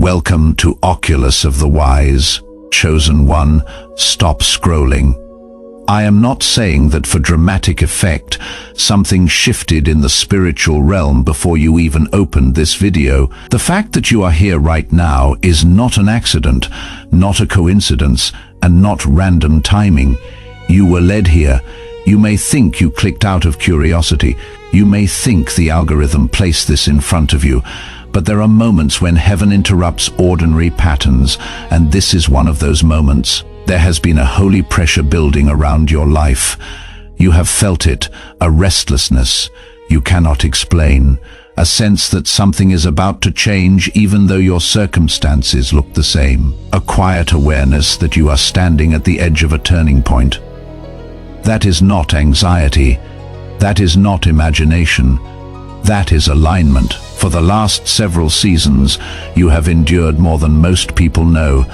Welcome to Oculus of the Wise. Chosen one, stop scrolling. I am not saying that for dramatic effect, something shifted in the spiritual realm before you even opened this video. The fact that you are here right now is not an accident, not a coincidence, and not random timing. You were led here. You may think you clicked out of curiosity. You may think the algorithm placed this in front of you. But there are moments when heaven interrupts ordinary patterns, and this is one of those moments. There has been a holy pressure building around your life. You have felt it, a restlessness you cannot explain, a sense that something is about to change even though your circumstances look the same, a quiet awareness that you are standing at the edge of a turning point. That is not anxiety. That is not imagination. That is alignment. For the last several seasons, you have endured more than most people know.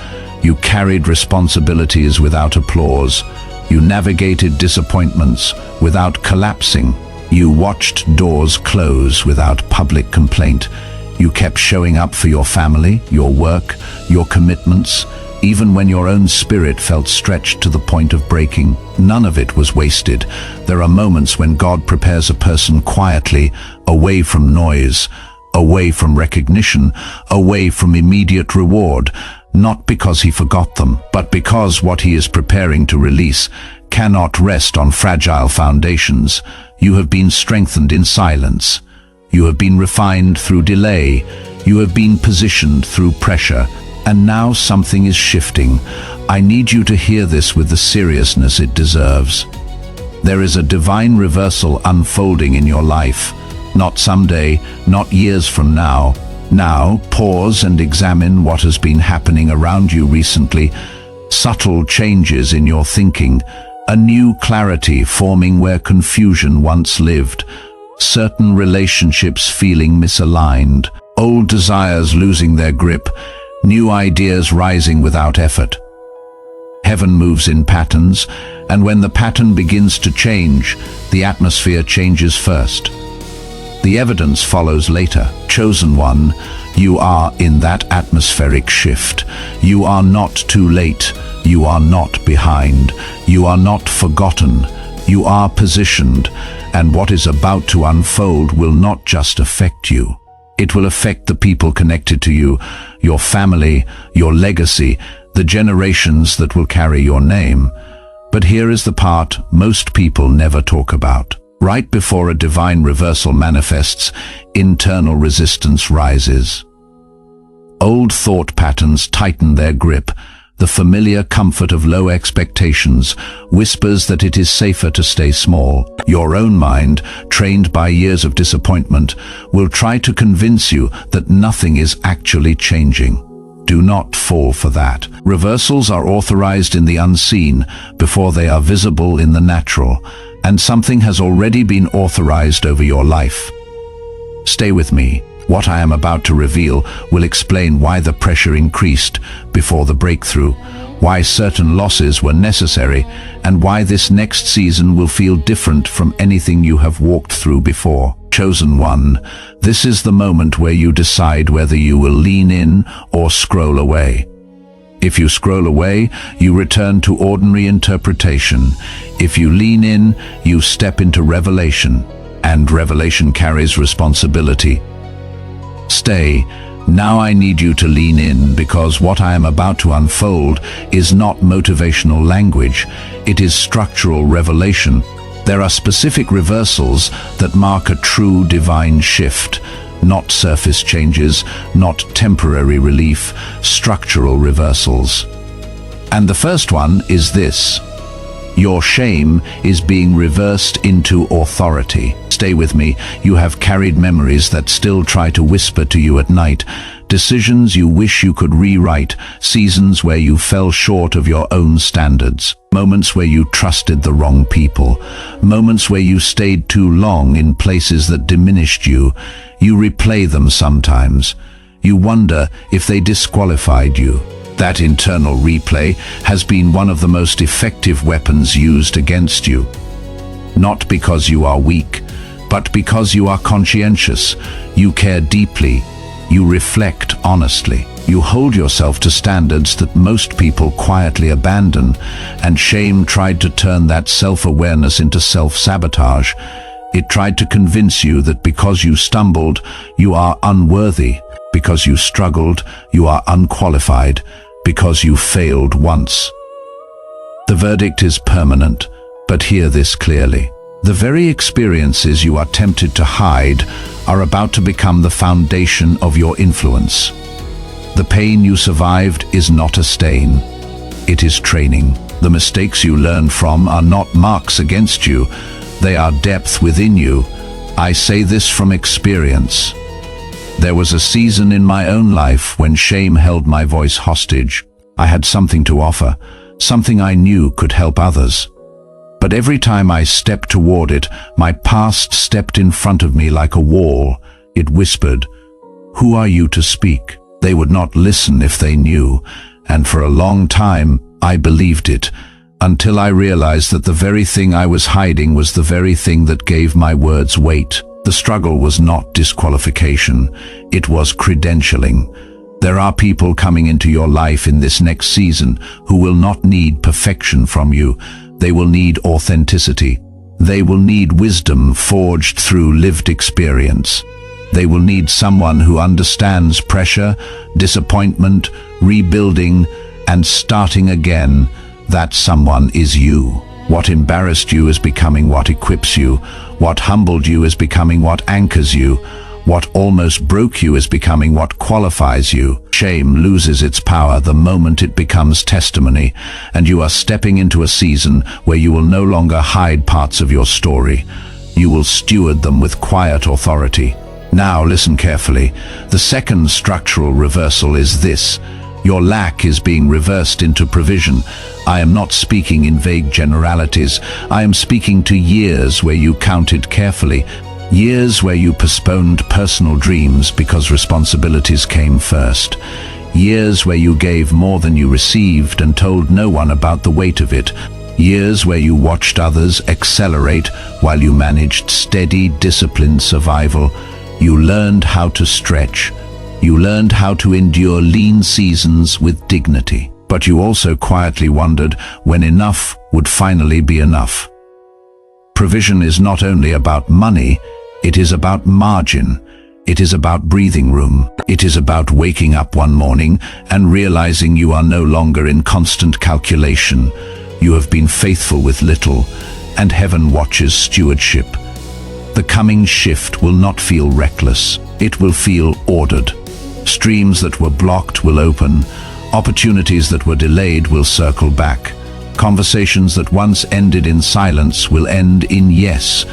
You carried responsibilities without applause. You navigated disappointments without collapsing. You watched doors close without public complaint. You kept showing up for your family, your work, your commitments, even when your own spirit felt stretched to the point of breaking. None of it was wasted. There are moments when God prepares a person quietly, away from noise, away from recognition, away from immediate reward, not because he forgot them, but because what he is preparing to release cannot rest on fragile foundations. You have been strengthened in silence. You have been refined through delay. You have been positioned through pressure. And now something is shifting. I need you to hear this with the seriousness it deserves. There is a divine reversal unfolding in your life. Not someday, not years from now. Now, pause and examine what has been happening around you recently. Subtle changes in your thinking, a new clarity forming where confusion once lived, certain relationships feeling misaligned, old desires losing their grip, new ideas rising without effort. Heaven moves in patterns, and when the pattern begins to change, the atmosphere changes first. The evidence follows later. Chosen one, you are in that atmospheric shift. You are not too late. You are not behind. You are not forgotten. You are positioned, and what is about to unfold will not just affect you. It will affect the people connected to you, your family, your legacy, the generations that will carry your name. But here is the part most people never talk about. Right before a divine reversal manifests, internal resistance rises. Old thought patterns tighten their grip. The familiar comfort of low expectations whispers that it is safer to stay small. Your own mind, trained by years of disappointment, will try to convince you that nothing is actually changing. Do not fall for that. Reversals are authorized in the unseen before they are visible in the natural, and something has already been authorized over your life. Stay with me. What I am about to reveal will explain why the pressure increased before the breakthrough, why certain losses were necessary, and why this next season will feel different from anything you have walked through before. Chosen one, this is the moment where you decide whether you will lean in or scroll away. If you scroll away, you return to ordinary interpretation. If you lean in, you step into revelation, and revelation carries responsibility. Stay. Now I need you to lean in, because what I am about to unfold is not motivational language. It is structural revelation. There are specific reversals that mark a true divine shift. Not surface changes, not temporary relief, structural reversals. And the first one is this. Your shame is being reversed into authority. Stay with me. You have carried memories that still try to whisper to you at night. Decisions you wish you could rewrite. Seasons where you fell short of your own standards. Moments where you trusted the wrong people. Moments where you stayed too long in places that diminished you. You replay them sometimes. You wonder if they disqualified you. That internal replay has been one of the most effective weapons used against you. Not because you are weak, but because you are conscientious. You care deeply. You reflect honestly. You hold yourself to standards that most people quietly abandon, and shame tried to turn that self-awareness into self-sabotage. It tried to convince you that because you stumbled, you are unworthy, because you struggled, you are unqualified, because you failed once. The verdict is permanent, but hear this clearly. The very experiences you are tempted to hide are about to become the foundation of your influence. The pain you survived is not a stain. It is training. The mistakes you learn from are not marks against you. They are depth within you. I say this from experience. There was a season in my own life when shame held my voice hostage. I had something to offer, something I knew could help others. But every time I stepped toward it, my past stepped in front of me like a wall. It whispered, "Who are you to speak?" They would not listen if they knew, and for a long time I believed it, until I realized that the very thing I was hiding was the very thing that gave my words weight. The struggle was not disqualification, it was credentialing. There are people coming into your life in this next season who will not need perfection from you. They will need authenticity. They will need wisdom forged through lived experience. They will need someone who understands pressure, disappointment, rebuilding, and starting again. That someone is you. What embarrassed you is becoming what equips you. What humbled you is becoming what anchors you. What almost broke you is becoming what qualifies you. Shame loses its power the moment it becomes testimony, and you are stepping into a season where you will no longer hide parts of your story. You will steward them with quiet authority. Now listen carefully. The second structural reversal is this. Your lack is being reversed into provision. I am not speaking in vague generalities. I am speaking to years where you counted carefully, years where you postponed personal dreams because responsibilities came first, years where you gave more than you received and told no one about the weight of it, years where you watched others accelerate while you managed steady, disciplined survival. You learned how to stretch. You learned how to endure lean seasons with dignity. But you also quietly wondered when enough would finally be enough. Provision is not only about money, it is about margin. It is about breathing room. It is about waking up one morning and realizing you are no longer in constant calculation. You have been faithful with little, and heaven watches stewardship. The coming shift will not feel reckless. It will feel ordered. Streams that were blocked will open. Opportunities that were delayed will circle back. Conversations that once ended in silence will end in yes.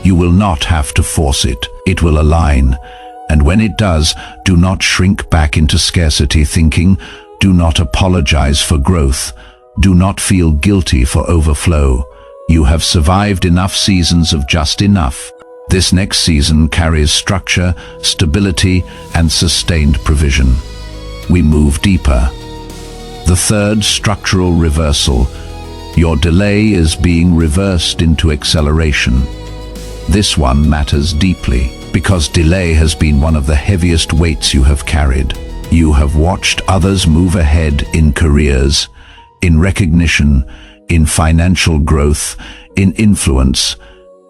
You will not have to force it. It will align. And when it does, do not shrink back into scarcity thinking. Do not apologize for growth. Do not feel guilty for overflow. You have survived enough seasons of just enough. This next season carries structure, stability, and sustained provision. We move deeper. The third structural reversal. Your delay is being reversed into acceleration. This one matters deeply, because delay has been one of the heaviest weights you have carried. You have watched others move ahead in careers, in recognition, in financial growth, in influence,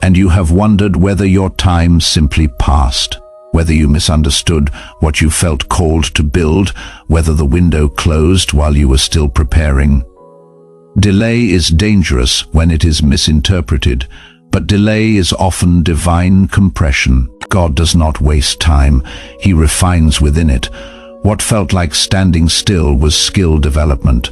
and you have wondered whether your time simply passed, whether you misunderstood what you felt called to build, whether the window closed while you were still preparing. Delay is dangerous when it is misinterpreted, but delay is often divine compression. God does not waste time, He refines within it. What felt like standing still was skill development.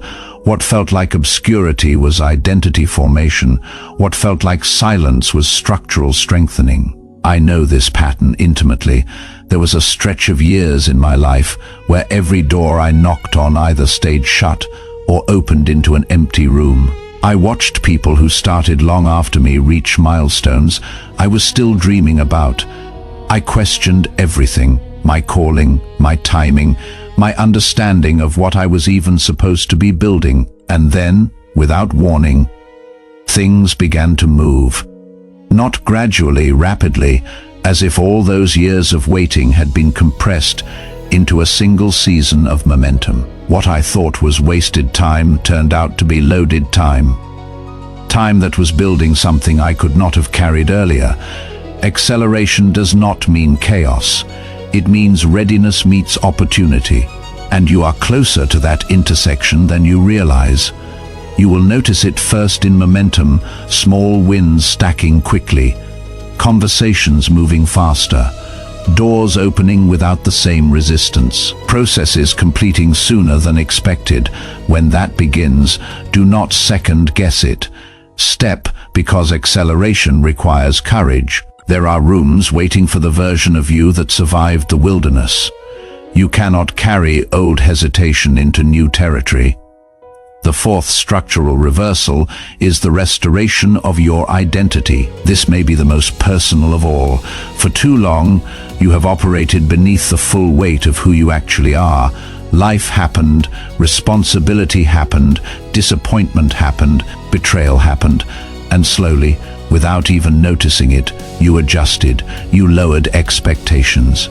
What felt like obscurity was identity formation. What felt like silence was structural strengthening. I know this pattern intimately. There was a stretch of years in my life where every door I knocked on either stayed shut or opened into an empty room. I watched people who started long after me reach milestones I was still dreaming about. I questioned everything, my calling, my timing, my understanding of what I was even supposed to be building. And then, without warning, things began to move. Not gradually, rapidly, as if all those years of waiting had been compressed into a single season of momentum. What I thought was wasted time turned out to be loaded time. Time that was building something I could not have carried earlier. Acceleration does not mean chaos. It means readiness meets opportunity, and you are closer to that intersection than you realize. You will notice it first in momentum, small wins stacking quickly, conversations moving faster, doors opening without the same resistance, processes completing sooner than expected. When that begins, do not second guess it. Step, because acceleration requires courage. There are rooms waiting for the version of you that survived the wilderness. You cannot carry old hesitation into new territory. The fourth structural reversal is the restoration of your identity. This may be the most personal of all. For too long, you have operated beneath the full weight of who you actually are. Life happened, responsibility happened, disappointment happened, betrayal happened, and slowly, without even noticing it, you adjusted, you lowered expectations.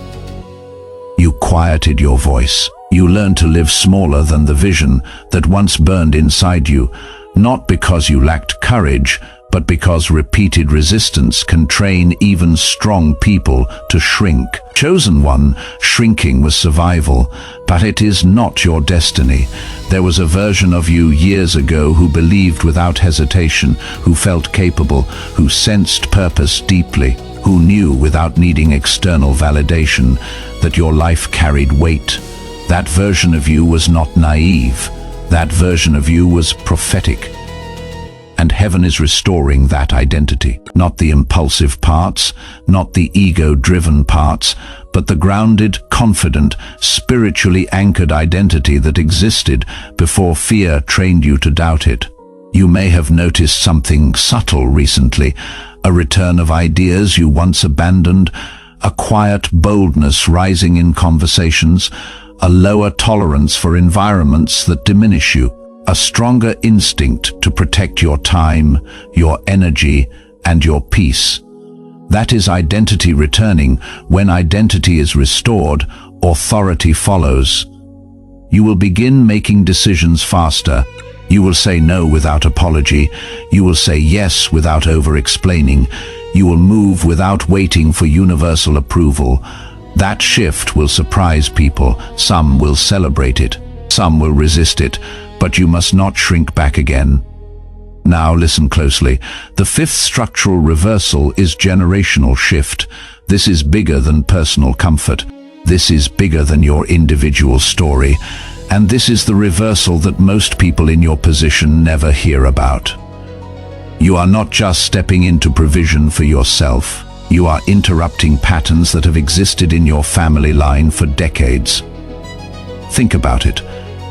You quieted your voice. You learned to live smaller than the vision that once burned inside you, not because you lacked courage, but because repeated resistance can train even strong people to shrink. Chosen one, shrinking was survival, but it is not your destiny. There was a version of you years ago who believed without hesitation, who felt capable, who sensed purpose deeply, who knew without needing external validation that your life carried weight. That version of you was not naive. That version of you was prophetic. And heaven is restoring that identity. Not the impulsive parts, not the ego-driven parts, but the grounded, confident, spiritually anchored identity that existed before fear trained you to doubt it. You may have noticed something subtle recently, a return of ideas you once abandoned, a quiet boldness rising in conversations, a lower tolerance for environments that diminish you, a stronger instinct to protect your time, your energy, and your peace. That is identity returning. When identity is restored, authority follows. You will begin making decisions faster. You will say no without apology. You will say yes without over-explaining. You will move without waiting for universal approval. That shift will surprise people. Some will celebrate it. Some will resist it. But you must not shrink back again. Now listen closely. The fifth structural reversal is generational shift. This is bigger than personal comfort. This is bigger than your individual story. And this is the reversal that most people in your position never hear about. You are not just stepping into provision for yourself. You are interrupting patterns that have existed in your family line for decades. Think about it.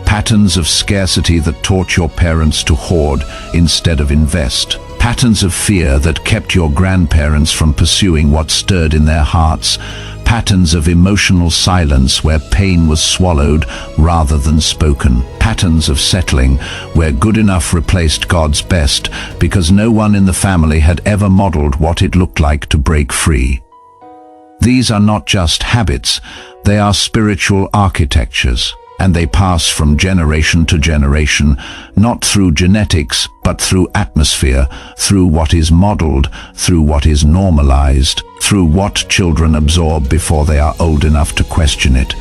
Patterns of scarcity that taught your parents to hoard instead of invest. Patterns of fear that kept your grandparents from pursuing what stirred in their hearts. Patterns of emotional silence where pain was swallowed rather than spoken. Patterns of settling where good enough replaced God's best because no one in the family had ever modeled what it looked like to break free. These are not just habits, they are spiritual architectures. And they pass from generation to generation, not through genetics, but through atmosphere, through what is modeled, through what is normalized, through what children absorb before they are old enough to question it.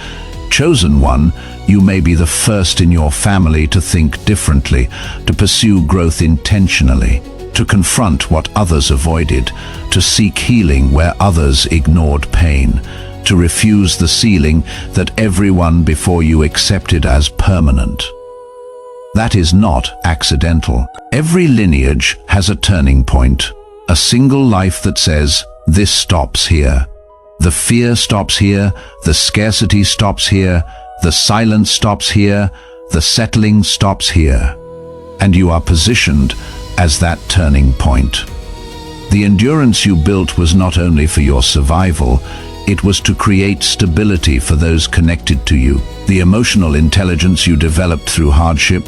Chosen one, you may be the first in your family to think differently, to pursue growth intentionally, to confront what others avoided, to seek healing where others ignored pain, to refuse the ceiling that everyone before you accepted as permanent. That is not accidental. Every lineage has a turning point, a single life that says, this stops here. The fear stops here, the scarcity stops here, the silence stops here, the settling stops here. And you are positioned as that turning point. The endurance you built was not only for your survival, it was to create stability for those connected to you. The emotional intelligence you developed through hardship,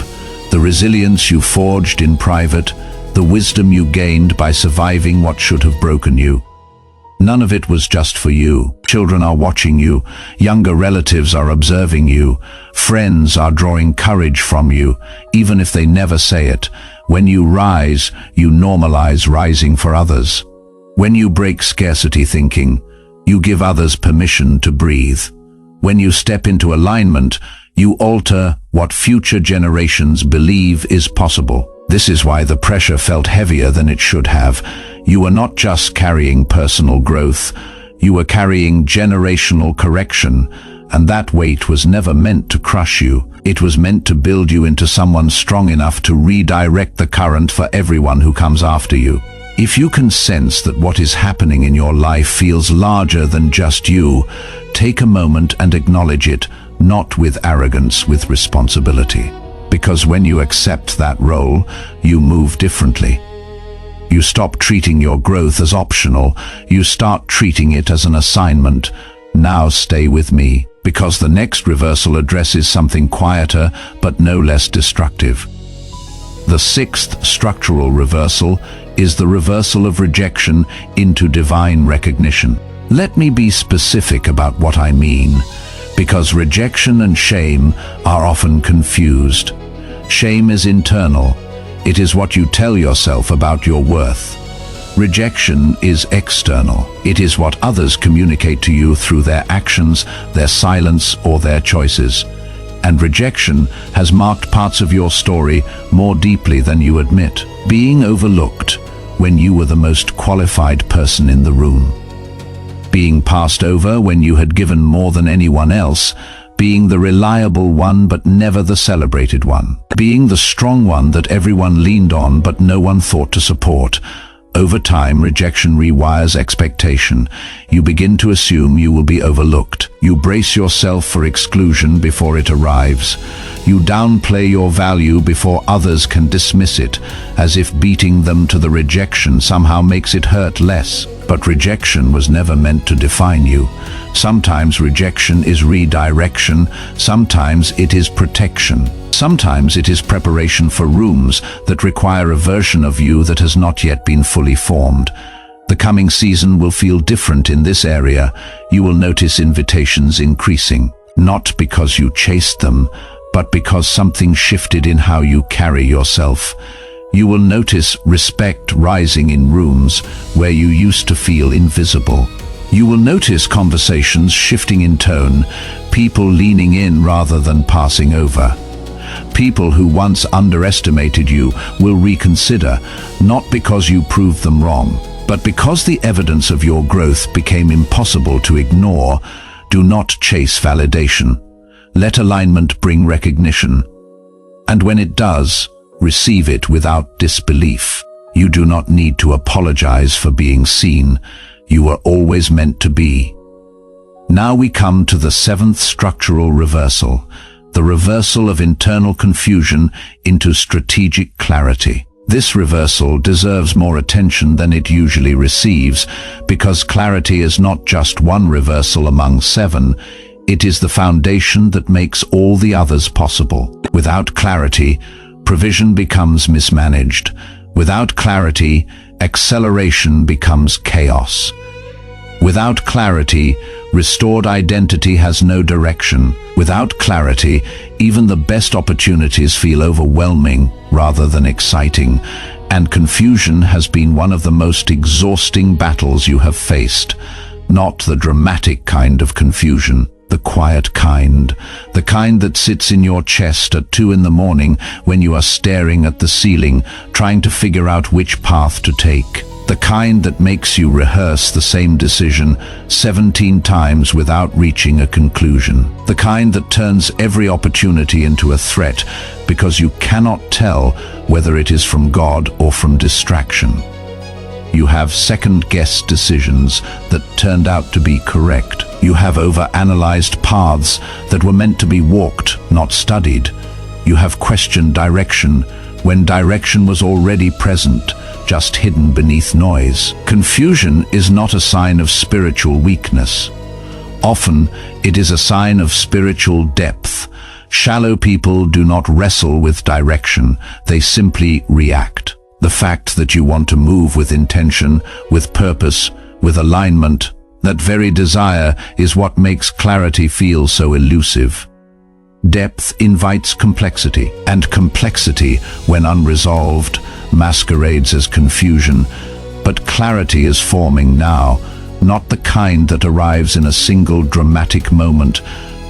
the resilience you forged in private, the wisdom you gained by surviving what should have broken you. None of it was just for you. Children are watching you, younger relatives are observing you, friends are drawing courage from you, even if they never say it. When you rise, you normalize rising for others. When you break scarcity thinking, you give others permission to breathe. When you step into alignment, you alter what future generations believe is possible. This is why the pressure felt heavier than it should have. You were not just carrying personal growth, you were carrying generational correction, and that weight was never meant to crush you. It was meant to build you into someone strong enough to redirect the current for everyone who comes after you. If you can sense that what is happening in your life feels larger than just you, take a moment and acknowledge it, not with arrogance, with responsibility. Because when you accept that role, you move differently. You stop treating your growth as optional, you start treating it as an assignment. Now stay with me, because the next reversal addresses something quieter but no less destructive. The sixth structural reversal is the reversal of rejection into divine recognition. Let me be specific about what I mean, because rejection and shame are often confused. Shame is internal. It is what you tell yourself about your worth. Rejection is external. It is what others communicate to you through their actions, their silence, or their choices. And rejection has marked parts of your story more deeply than you admit. Being overlooked when you were the most qualified person in the room. Being passed over when you had given more than anyone else. Being the reliable one but never the celebrated one. Being the strong one that everyone leaned on but no one thought to support. Over time, rejection rewires expectation. You begin to assume you will be overlooked. You brace yourself for exclusion before it arrives. You downplay your value before others can dismiss it, as if beating them to the rejection somehow makes it hurt less. But rejection was never meant to define you. Sometimes rejection is redirection, sometimes it is protection. Sometimes it is preparation for rooms that require a version of you that has not yet been fully formed. The coming season will feel different in this area. You will notice invitations increasing, not because you chased them, but because something shifted in how you carry yourself. You will notice respect rising in rooms where you used to feel invisible. You will notice conversations shifting in tone, people leaning in rather than passing over. People who once underestimated you will reconsider, not because you proved them wrong, but because the evidence of your growth became impossible to ignore. Do not chase validation. Let alignment bring recognition. And when it does, receive it without disbelief. You do not need to apologize for being seen. You were always meant to be. Now we come to the seventh structural reversal, the reversal of internal confusion into strategic clarity. This reversal deserves more attention than it usually receives, because clarity is not just one reversal among seven. It is the foundation that makes all the others possible. Without clarity, provision becomes mismanaged. Without clarity, acceleration becomes chaos. Without clarity, restored identity has no direction. Without clarity, even the best opportunities feel overwhelming rather than exciting, and confusion has been one of the most exhausting battles you have faced. Not the dramatic kind of confusion, the quiet kind, the kind that sits in your chest at 2 a.m. when you are staring at the ceiling, trying to figure out which path to take. The kind that makes you rehearse the same decision 17 times without reaching a conclusion. The kind that turns every opportunity into a threat because you cannot tell whether it is from God or from distraction. You have second-guessed decisions that turned out to be correct. You have overanalyzed paths that were meant to be walked, not studied. You have questioned direction when direction was already present, just hidden beneath noise. Confusion is not a sign of spiritual weakness. Often, it is a sign of spiritual depth. Shallow people do not wrestle with direction, they simply react. The fact that you want to move with intention, with purpose, with alignment. That very desire is what makes clarity feel so elusive. Depth invites complexity, and complexity, when unresolved, masquerades as confusion. But clarity is forming now, not the kind that arrives in a single dramatic moment,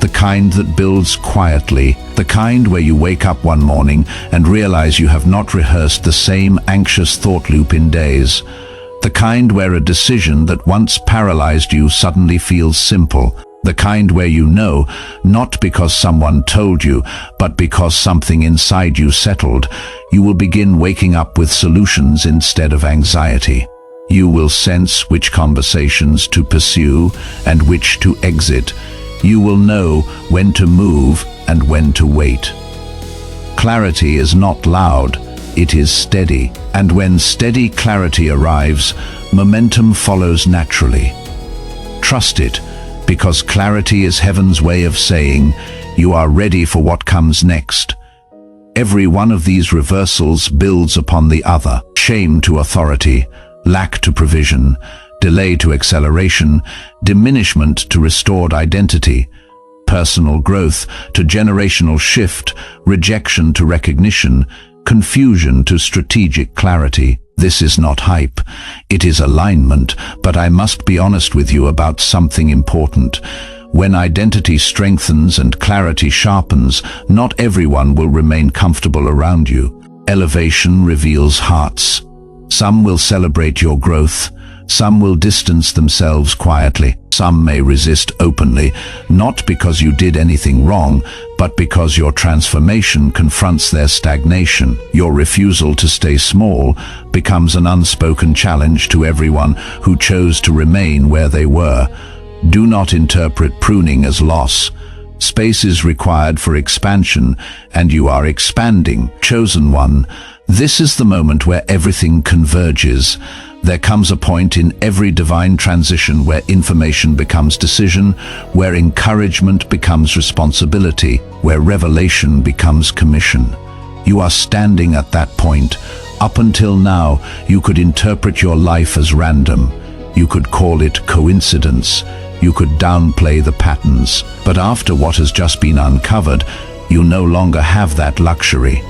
the kind that builds quietly, the kind where you wake up one morning and realize you have not rehearsed the same anxious thought loop in days, the kind where a decision that once paralyzed you suddenly feels simple, the kind where you know, not because someone told you, but because something inside you settled. You will begin waking up with solutions instead of anxiety. You will sense which conversations to pursue and which to exit. You will know when to move and when to wait. Clarity is not loud, it is steady. And when steady clarity arrives, momentum follows naturally. Trust it, because clarity is heaven's way of saying, you are ready for what comes next. Every one of these reversals builds upon the other. Shame to authority, lack to provision, delay to acceleration, diminishment to restored identity, personal growth to generational shift, rejection to recognition, confusion to strategic clarity. This is not hype, it is alignment, but I must be honest with you about something important. When identity strengthens and clarity sharpens, not everyone will remain comfortable around you. Elevation reveals hearts. Some will celebrate your growth, some will distance themselves quietly, some may resist openly, not because you did anything wrong, but because your transformation confronts their stagnation. Your refusal to stay small becomes an unspoken challenge to everyone who chose to remain where they were. Do not interpret pruning as loss. Space is required for expansion, and you are expanding. Chosen one, this is the moment where everything converges. There comes a point in every divine transition where information becomes decision, where encouragement becomes responsibility, where revelation becomes commission. You are standing at that point. Up until now, you could interpret your life as random. You could call it coincidence. You could downplay the patterns. But after what has just been uncovered, you no longer have that luxury.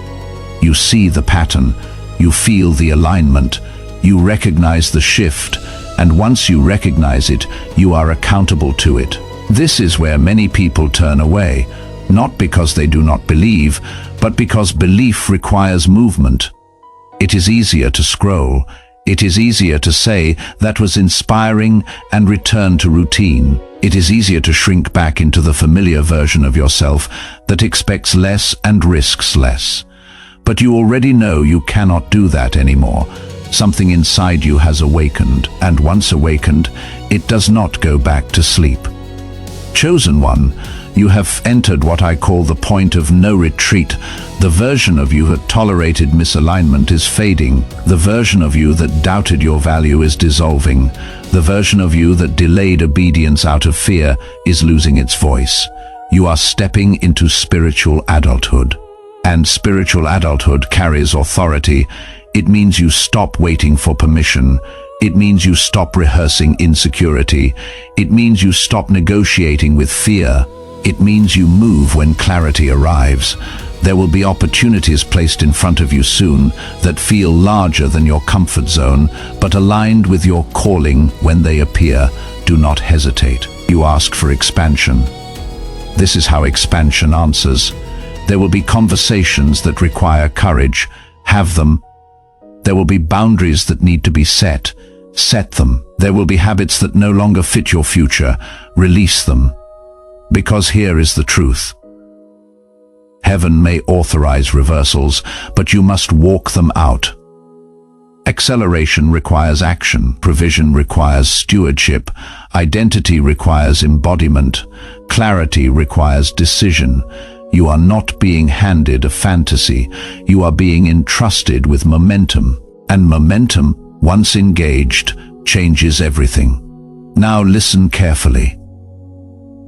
You see the pattern. You feel the alignment. You recognize the shift, and once you recognize it, you are accountable to it. This is where many people turn away, not because they do not believe, but because belief requires movement. It is easier to scroll. It is easier to say, that was inspiring, and return to routine. It is easier to shrink back into the familiar version of yourself that expects less and risks less. But you already know you cannot do that anymore. Something inside you has awakened, and once awakened, it does not go back to sleep. Chosen one, you have entered what I call the point of no retreat. The version of you that tolerated misalignment is fading. The version of you that doubted your value is dissolving. The version of you that delayed obedience out of fear is losing its voice. You are stepping into spiritual adulthood. And spiritual adulthood carries authority. It means you stop waiting for permission. It means you stop rehearsing insecurity. It means you stop negotiating with fear. It means you move when clarity arrives. There will be opportunities placed in front of you soon that feel larger than your comfort zone, but aligned with your calling. When they appear, do not hesitate. You ask for expansion. This is how expansion answers. There will be conversations that require courage. Have them. There will be boundaries that need to be set. Set them. There will be habits that no longer fit your future. Release them. Because here is the truth. Heaven may authorize reversals, but you must walk them out. Acceleration requires action. Provision requires stewardship. Identity requires embodiment. Clarity requires decision. You are not being handed a fantasy. You are being entrusted with momentum. And momentum, once engaged, changes everything. Now listen carefully.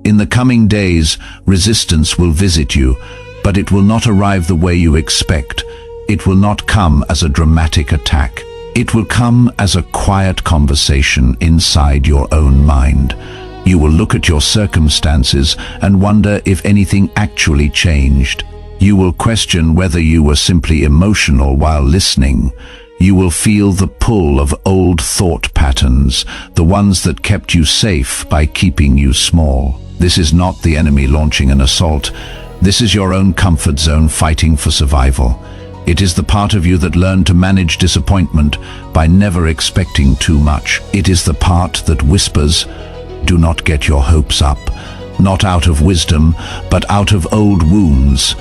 In the coming days, resistance will visit you, but it will not arrive the way you expect. It will not come as a dramatic attack. It will come as a quiet conversation inside your own mind. You will look at your circumstances and wonder if anything actually changed. You will question whether you were simply emotional while listening. You will feel the pull of old thought patterns, the ones that kept you safe by keeping you small. This is not the enemy launching an assault. This is your own comfort zone fighting for survival. It is the part of you that learned to manage disappointment by never expecting too much. It is the part that whispers, "Do not get your hopes up," not out of wisdom, but out of old wounds.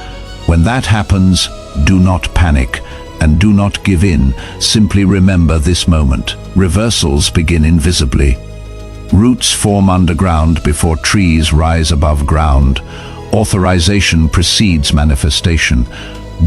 When that happens, do not panic and do not give in. Simply remember this moment. Reversals begin invisibly. Roots form underground before trees rise above ground. Authorization precedes manifestation.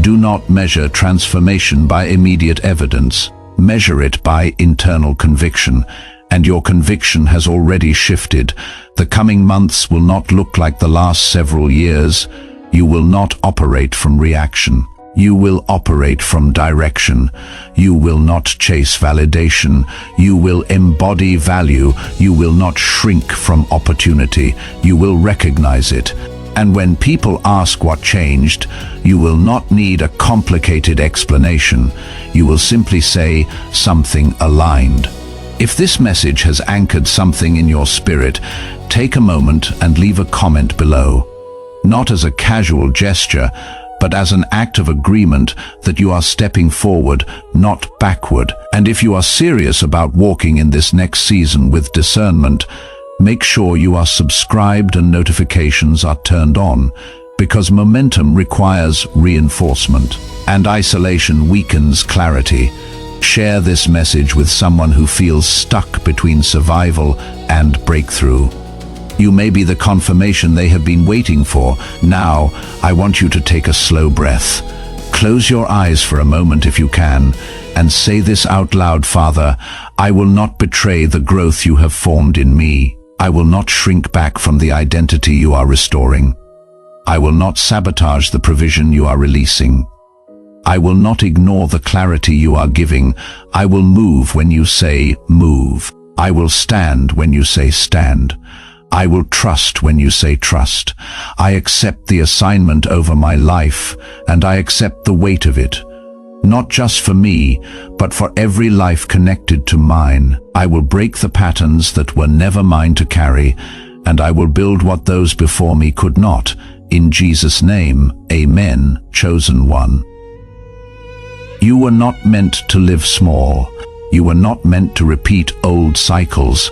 Do not measure transformation by immediate evidence. Measure it by internal conviction. And your conviction has already shifted. The coming months will not look like the last several years. You will not operate from reaction. You will operate from direction. You will not chase validation. You will embody value. You will not shrink from opportunity. You will recognize it. And when people ask what changed, you will not need a complicated explanation. You will simply say something aligned. If this message has anchored something in your spirit, take a moment and leave a comment below. Not as a casual gesture, but as an act of agreement that you are stepping forward, not backward. And if you are serious about walking in this next season with discernment, make sure you are subscribed and notifications are turned on, because momentum requires reinforcement, and isolation weakens clarity. Share this message with someone who feels stuck between survival and breakthrough. You may be the confirmation they have been waiting for. Now, I want you to take a slow breath. Close your eyes for a moment if you can, and say this out loud: Father, I will not betray the growth you have formed in me. I will not shrink back from the identity you are restoring. I will not sabotage the provision you are releasing. I will not ignore the clarity you are giving. I will move when you say move. I will stand when you say stand. I will trust when you say trust. I accept the assignment over my life, and I accept the weight of it. Not just for me, but for every life connected to mine. I will break the patterns that were never mine to carry, and I will build what those before me could not. In Jesus' name, amen, chosen one. You were not meant to live small. You were not meant to repeat old cycles.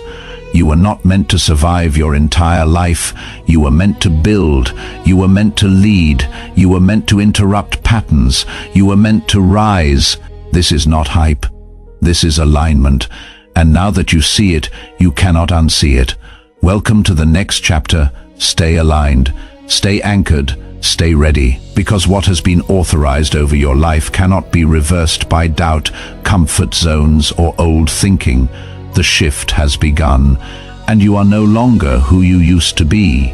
You were not meant to survive your entire life. You were meant to build. You were meant to lead. You were meant to interrupt patterns. You were meant to rise. This is not hype. This is alignment. And now that you see it, you cannot unsee it. Welcome to the next chapter. Stay aligned. Stay anchored. Stay ready. Because what has been authorized over your life cannot be reversed by doubt, comfort zones, or old thinking. The shift has begun, and you are no longer who you used to be.